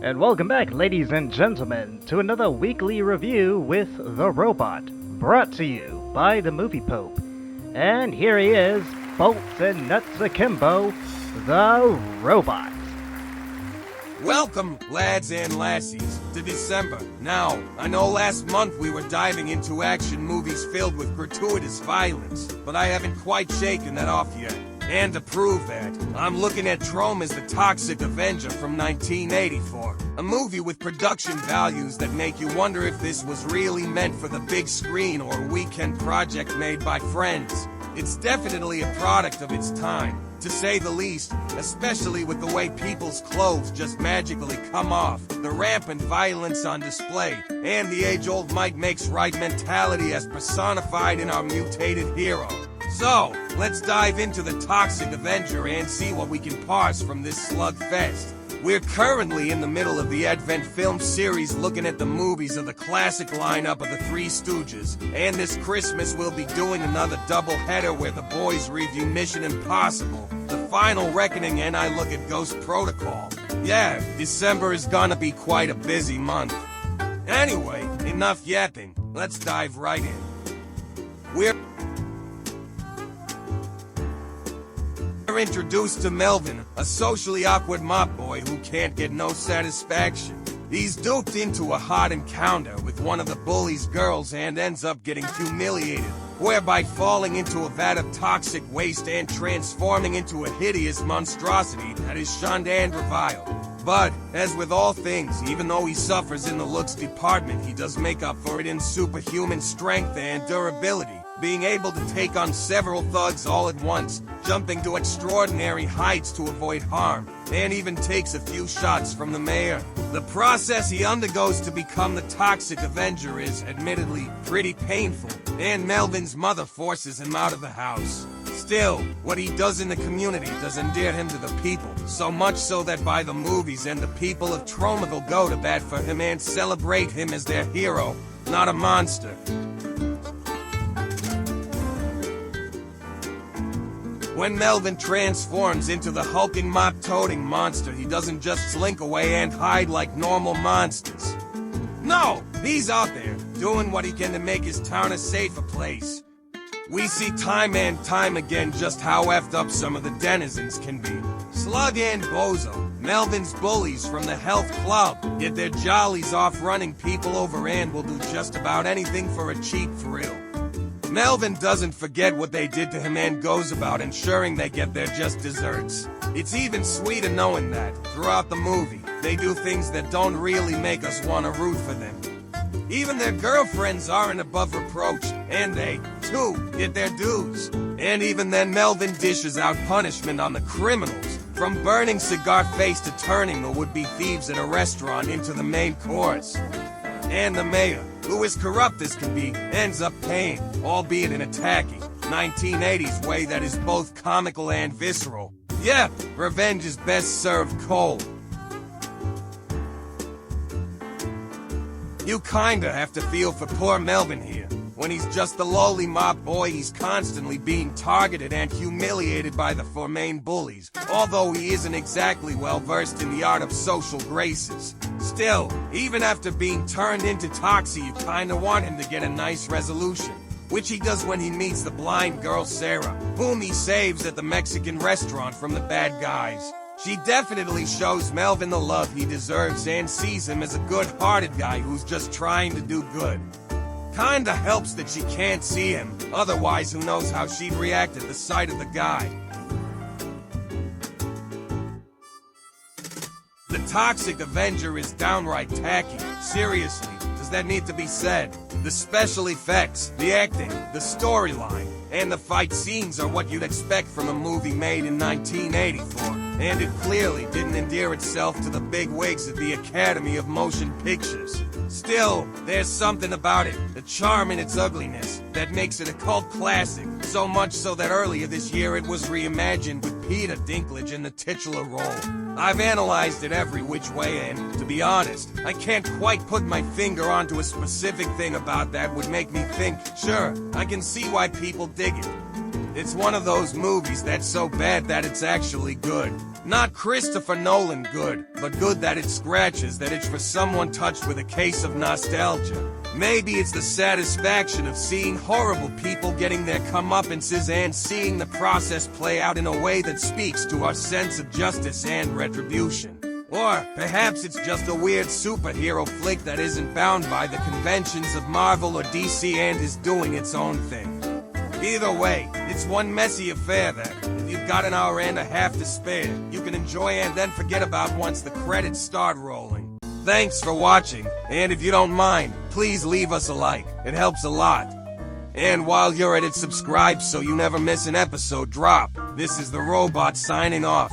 And welcome back, ladies and gentlemen, to another weekly review with The Robot, brought to you by the Movie Pope. And here he is, bolts and nuts akimbo, The Robot. Welcome, lads and lassies, to December. Now, I know last month we were diving into action movies filled with gratuitous violence, but I haven't quite shaken that off yet. And to prove that, I'm looking at Troma's The Toxic Avenger from 1984. A movie with production values that make you wonder if this was really meant for the big screen or a weekend project made by friends. It's definitely a product of its time, to say the least, especially with the way people's clothes just magically come off, the rampant violence on display, and the age-old might makes right mentality as personified in our mutated hero. So, let's dive into the Toxic Avenger and see what we can parse from this slugfest. We're currently in the middle of the Advent film series looking at the movies of the classic lineup of the Three Stooges, and this Christmas we'll be doing another double-header where the boys review Mission Impossible, The Final Reckoning, and I look at Ghost Protocol. Yeah, December is gonna be quite a busy month. Anyway, enough yapping, let's dive right in. We're introduced to Melvin, a socially awkward mop boy who can't get no satisfaction. He's duped into a hot encounter with one of the bully's girls and ends up getting humiliated, whereby falling into a vat of toxic waste and transforming into a hideous monstrosity that is shunned and reviled. But, as with all things, even though he suffers in the looks department, he does make up for it in superhuman strength and durability, being able to take on several thugs all at once, jumping to extraordinary heights to avoid harm, and even takes a few shots from the mayor. The process he undergoes to become the Toxic Avenger is, admittedly, pretty painful, and Melvin's mother forces him out of the house. Still, what he does in the community does endear him to the people, so much so that by the movies and the people of Tromaville go to bat for him and celebrate him as their hero, not a monster. When Melvin transforms into the hulking mop-toting monster, he doesn't just slink away and hide like normal monsters. No, he's out there, doing what he can to make his town a safer place. We see time and time again just how effed up some of the denizens can be. Slug and Bozo, Melvin's bullies from the health club, get their jollies off running people over and will do just about anything for a cheap thrill. Melvin doesn't forget what they did to him and goes about ensuring they get their just desserts. It's even sweeter knowing that, throughout the movie, they do things that don't really make us want to root for them. Even their girlfriends aren't above reproach, and they, too, get their dues. And even then Melvin dishes out punishment on the criminals, from burning cigar face to turning the would-be thieves at a restaurant into the main course. And the mayor, who is corrupt as can be, ends up paying, albeit in a tacky, 1980s way that is both comical and visceral. Yep, revenge is best served cold. You kinda have to feel for poor Melvin here. When he's just the lowly mop boy, he's constantly being targeted and humiliated by the four main bullies, although he isn't exactly well versed in the art of social graces. Still, even after being turned into Toxie, you kinda want him to get a nice resolution, which he does when he meets the blind girl Sarah, whom he saves at the Mexican restaurant from the bad guys. She definitely shows Melvin the love he deserves and sees him as a good-hearted guy who's just trying to do good. Kinda helps that she can't see him, otherwise who knows how she'd react at the sight of the guy. The Toxic Avenger is downright tacky. Seriously, does that need to be said? The special effects, the acting, the storyline, and the fight scenes are what you'd expect from a movie made in 1984, and it clearly didn't endear itself to the big wigs at the Academy of Motion Pictures. Still, there's something about it, the charm in its ugliness, that makes it a cult classic, so much so that earlier this year it was reimagined with Peter Dinklage in the titular role. I've analyzed it every which way and, to be honest, I can't quite put my finger onto a specific thing about that would make me think, sure, I can see why people dig it. It's one of those movies that's so bad that it's actually good. Not Christopher Nolan good, but good that it scratches that itch for someone touched with a case of nostalgia. Maybe it's the satisfaction of seeing horrible people getting their comeuppances and seeing the process play out in a way that speaks to our sense of justice and retribution. Or perhaps it's just a weird superhero flick that isn't bound by the conventions of Marvel or DC and is doing its own thing. Either way, it's one messy affair that, if you've got an hour and a half to spare, you can enjoy and then forget about once the credits start rolling. Thanks for watching, and if you don't mind, please leave us a like. It helps a lot. And while you're at it, subscribe so you never miss an episode drop. This is the Robot signing off.